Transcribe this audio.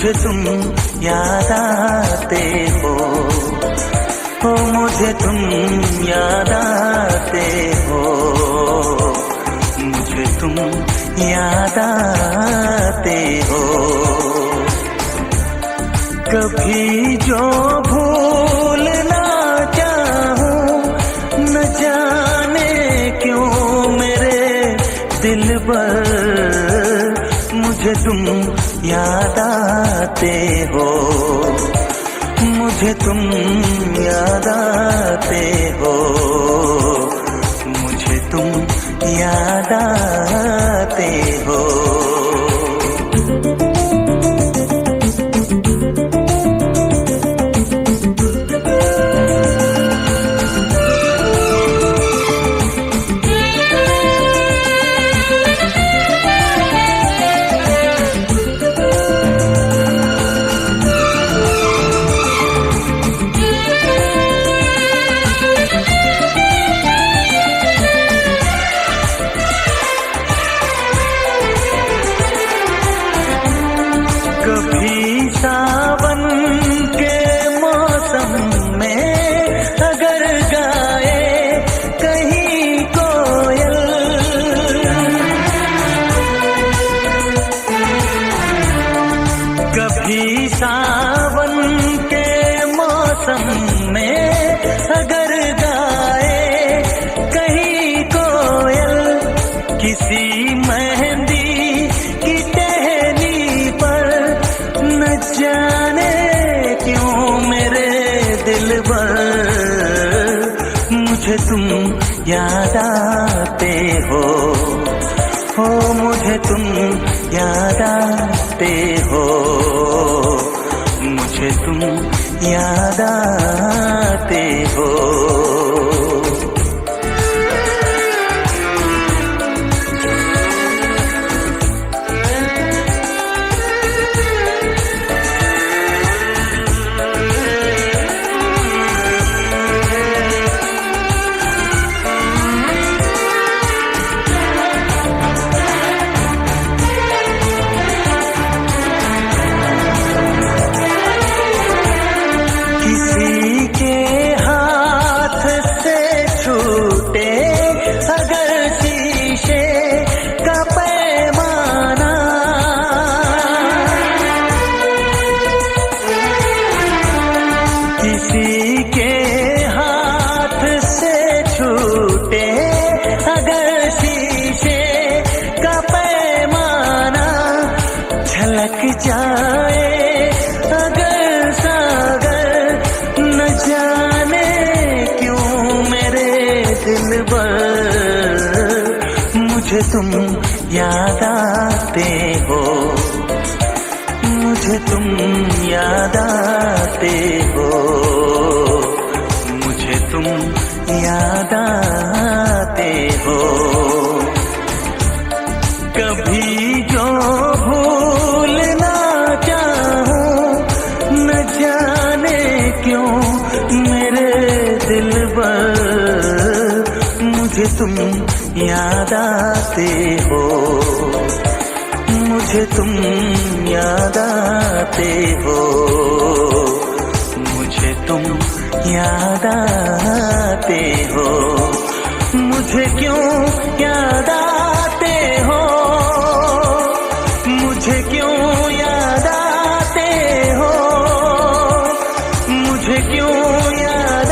मुझे तुम याद आते हो, मुझे तुम याद आते हो, मुझे तुम याद आते हो। कभी जो भूल ना चाहूं, न जाने क्यों मेरे दिल पर मुझे तुम याद आते हो, मुझे तुम याद आते हो, मुझे तुम याद आते हो। कभी सावन के मौसम में अगर गाए कहीं कोयल, कभी सावन के मौसम में अगर गाए कहीं कोयल, किसी मेहंदी की टहनी पर न जाने क्यों मेरे दिल पर मुझे तुम याद आते हो, मुझे तुम याद आते हो, मुझे तुम याद आते हो। किसी के हाथ से छूटे अगर शीशे का पैमाना, किसी के हाथ से छूटे अगर शीशे का पैमाना, झलक जाए अगर सागर, न जाने क्यों मेरे दिल पर मुझे तुम याद आते हो, मुझे तुम याद आते हो, मुझे तुम याद आते हो। कभी जो भूल ना चाहूं, न जाने क्यों मेरे दिल पर मुझे तुम याद आते हो, मुझे तुम याद आते हो, मुझे तुम याद आते हो। मुझे क्यों याद आते हो, मुझे क्यों याद आते हो, मुझे क्यों याद